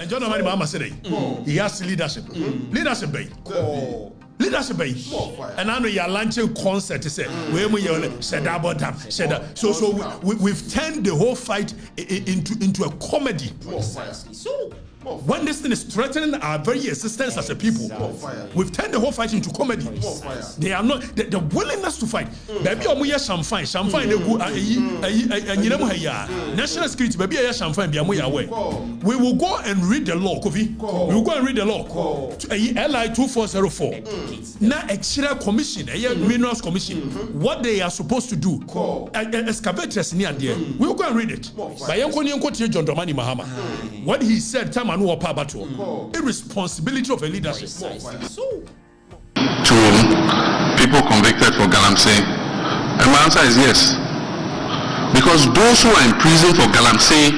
And John Dramani Mahama said he has leadership. Leadership bay. Leadership bay. And I know you're launching concert to say we said about them. So we've turned the whole fight into a comedy. So when this thing is threatening our very existence as a people, we've turned the whole fight into comedy. They are not the willingness to fight. Baby, omuya champagne. National security. Baby, champagne. We will go and read the law, Kofi. We will go and read the law. LI 2404. Now, extra commission, minerals commission. What they are supposed to do? Excavators near there. We will go and read it. By John Dramani Mahama, what he said. Irresponsibility of a leadership. To people convicted for Galamsey, and my answer is yes. Because those who are in prison for Galamsey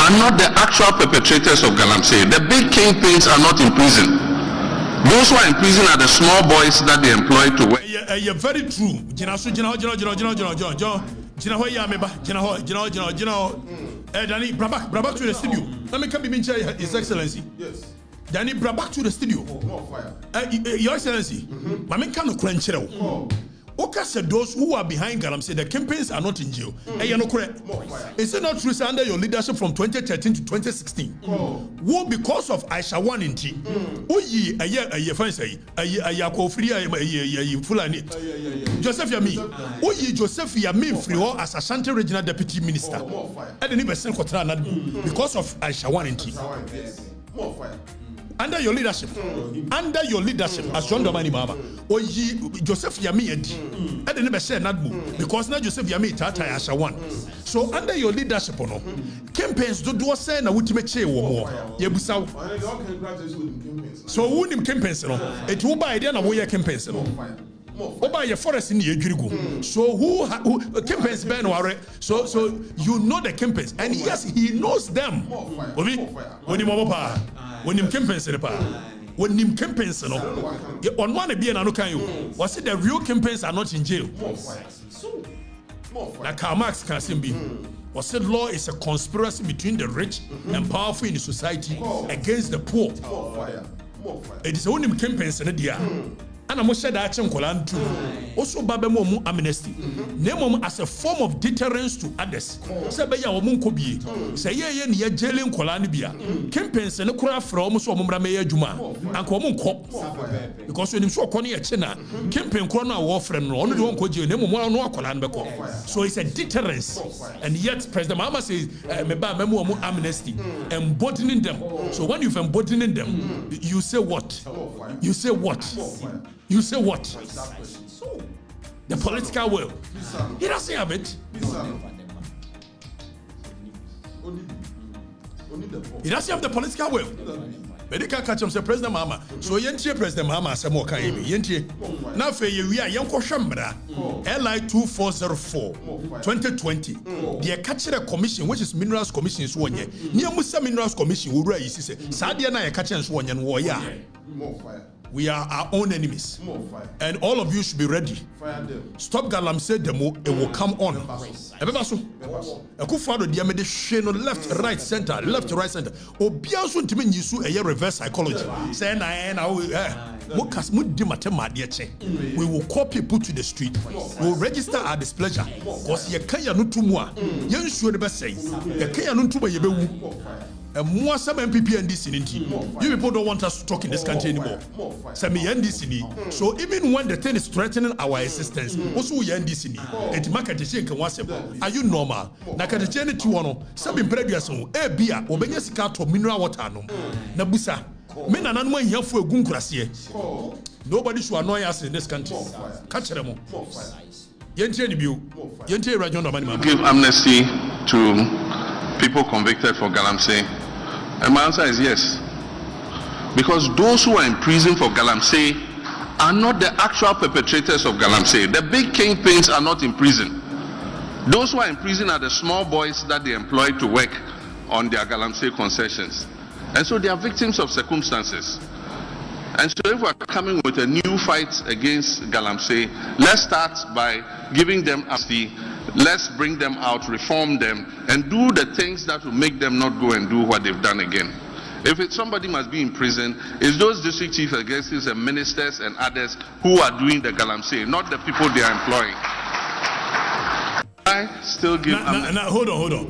are not the actual perpetrators of Galamsey. The big kingpins are not in prison. Those who are in prison are the small boys that they employ to work. You're very true. Danny, Brabak to the studio. Let me come in, His Excellency. Yes. Danny, Brabak to the studio. Your Excellency, Mamma can't crunch it. Oka said those who are behind Galamsey, the campaigns are not in jail. You're not correct. Is it not true under your leadership from 2013 to 2016? Who, because of Aisha 1 in T, a year fancy, a Yakofria, Fulani, Joseph Yami, Joseph Yami Frio as Ashanti Regional Deputy Minister. I didn't even send Kotrana because of Aisha 1 in T. Under your leadership, as John Dramani Mahama, or Joseph Yami, I didn't never say that because now Joseph Yami Tata Asha 1. So under your leadership, campaigns do say na ultimate chair more. Yebusa. So who him campaigns? It will buy idea na wo campaigns. Oba your forest in the Ejirigu. So who campaigns Ben Ware? So you know the campaigns, and yes, he knows them. When him campaigns on one be an was it the real campaigns are not in jail? Like Karl Marx can be. Was it law is a conspiracy between the rich and powerful in the society against the poor? It is only campaigns in the and I'm sure that Kolan too. Also, Babemo amnesty. Name as a form of deterrence to others. Sabaya Omunkobi. Say, ye jailing Kolanibia. Campaigns and a craft from Mumramea Juma. And Komunko. Because when you saw Connie Chena, campaign corner war friend, only one could you name no Kolan Beko. So it's a deterrence. And yet, President Mahama says, Meba Memo amnesty, embodying them. So when you've embodying them, you say what? You say what? You say what? The political will. He doesn't have it. He doesn't have the political will. But they can't catch him, say President Mahama. So yentie President Mahama say more can you yentie. Now for you we are yanko shambra LI 2404 2020. The catcher commission, which is minerals commission is one year. Near Musa minerals commission will raise say Sadia na catcher is one year warrior. We are our own enemies. And all of you should be ready. Stop Galamsey demo, it will come on. Left, right, center. Obiasu ntimi nyisu eye reverse psychology. Say na we will call people to the street. We will register our displeasure. Because ye kaya no tumwa. Yen sure the best say. Ye kaya no tumwa yebewu. And more some NPP and NDC. You people don't want us to talk in this country anymore. Some NDC. So even when the thing is threatening our existence, also we NDC. And market is saying, are you normal? Nakatachene Tuano, some previous beer, or Benyasikato mineral water. Nabusa. Men are not here for a gunkrasier. Nobody should annoy us in this country. Catch them. Give amnesty to people convicted for Galamsey. And my answer is yes. Because those who are in prison for Galamsey are not the actual perpetrators of Galamsey. The big kingpins are not in prison. Those who are in prison are the small boys that they employ to work on their Galamsey concessions. And so they are victims of circumstances. And so if we are coming with a new fight against Galamsey, let's start by giving them amnesty. Let's bring them out, reform them, and do the things that will make them not go and do what they've done again. If somebody must be in prison, it's those district chief executives and ministers and others who are doing the Galamsey, not the people they are employing. I still give. Hold on.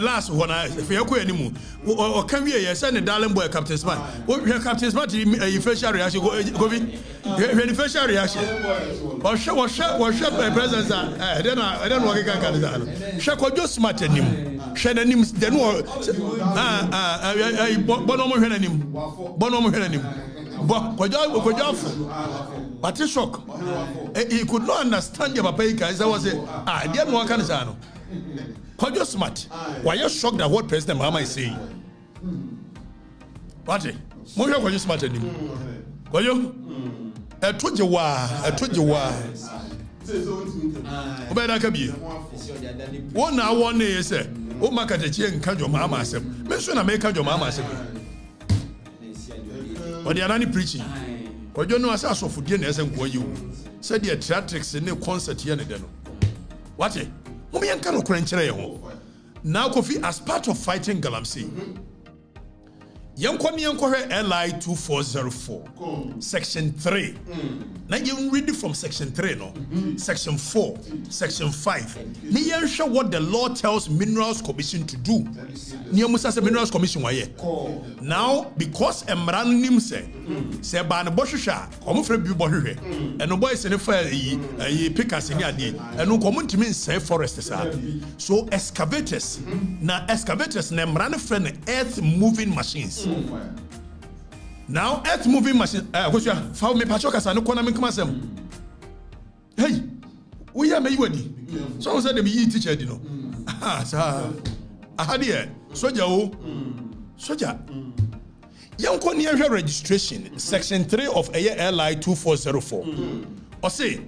Last one, if you are anymore, or can we send a darling boy, Captain Smart? What Captain Smart, facial reaction, go in facial reaction. Or shut my presence. I don't know what I can. Shut what just smart in him. Shannon him, then but it's shock. He could not understand your papa. I was I didn't know what kind of sound. How you smart? Why you shocked at what President Mahama is saying? What? More you you smart than him. Why you? I told you why. Obeda kabi. One hour one day say, "Oh, Okatakyie and Kanjo Mahama say, me sure na make Kanjo Mahama say." But they are not preaching. But you know, as I saw for dinner, as you said, the theatrics in the concert here. What? Now, Kofi, as part of fighting Galamsey, Yankwani LI 2404, Section 3. Now you read it from Section 3, no? Section 4, Section 5. Now show what the law tells Minerals Commission to do. Minerals Commission now, because Emranim say ban Boshusha, Omufre Bubohe, and no boys in the fire, Picas in Yadi, and no common to mean say forests. So excavators, now excavators, Nemran friend earth moving machines. Now, earth moving machine. Found me Pachokas and economic masem. Hey, we are made. Someone said, me teacher, you know. I had here. Soja. Young Konya registration, Section 3 of LI 2404. Or say,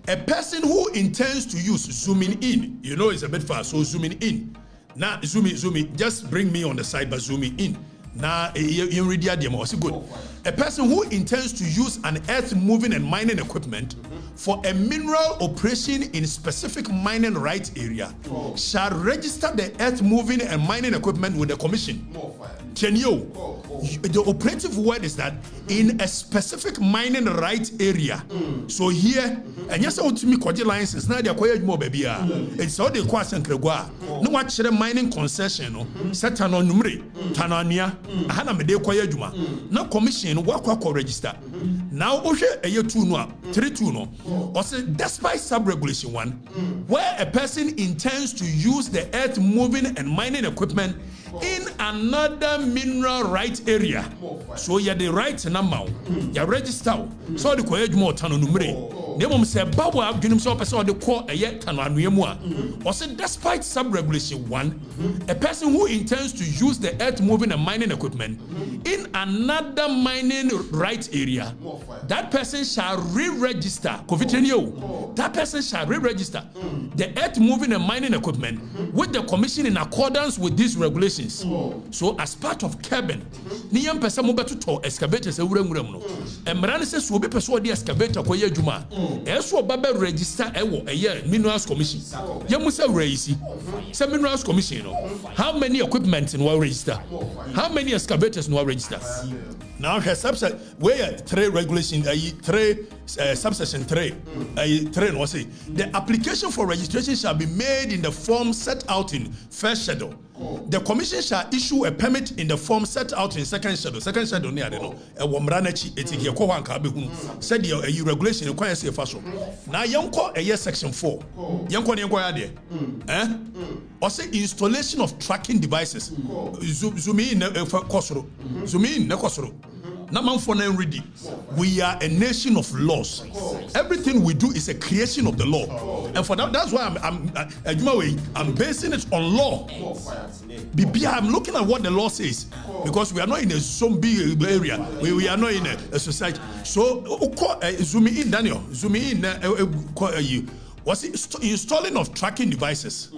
a person who intends to use zooming in, you know, it's a bit fast, so zooming in. Now, zooming, just bring me on the side, but zooming in. Now, you read the idea, good. A person who intends to use an earth moving and mining equipment for a mineral operation in specific mining rights area shall register the earth moving and mining equipment with the commission. The operative word is that in a specific mining rights area. So here, and yes, to me, Kwaji license now they acquire more baby. It's all the question Kregwa. No watch the mining concession, set on numeri, Tanania, Hana Mede Kwaya Juma. Now commission work register. Now Oshe a year 2 no 3 2 no. Or say despite sub-regulation 1, where a person intends to use the earth moving and mining equipment in another mineral rights area. So you the right number, you register. So the Kwaya Juma Tano numeri. They say Bawa Gunim so person the call a yet Tanwa. Or say despite sub-regulation 1, a person who intends to use the earth moving and mining equipment in another mining rights area, that person shall re-register. That person shall re-register the earth moving and mining equipment with the commission in accordance with these regulations. So as part of cabin, Niam person mo beto to excavators e wuram no. Emran se so be person the excavator ko ye juma. Eso baba register e wo eye minerals commission. Ye mu se raise. Se minerals commission no. How many equipment in one register? How many excavators in one register? Now her subset where 3 regulation 3 subsection 3 3 no say the application for registration shall be made in the form set out in first schedule. The commission shall issue a permit in the form set out in second schedule. Second schedule near no e wo mranachi etiki ko wan ka be hunu said the regulation require say faso. Now yanko a year section 4. Yanko ne yanko ya de. Or say installation of tracking devices. Zoom in kosoro. Zoom in na kosoro. We are a nation of laws. Everything we do is a creation of the law, and for that, that's why I'm basing it on law. I'm looking at what the law says because we are not in a zombie area. We are not in a society. So zoom in, Daniel. Zoom in. was installing of tracking devices.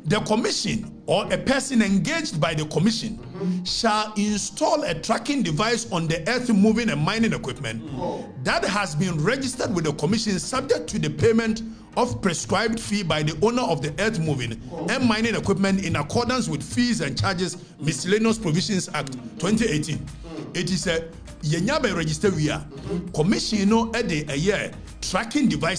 The commission or a person engaged by the commission shall install a tracking device on the earth moving and mining equipment that has been registered with the commission subject to the payment of prescribed fee by the owner of the earth moving and mining equipment in accordance with Fees and Charges Miscellaneous Provisions Act 2018. It is a yenyabe register we are commission no a year tracking device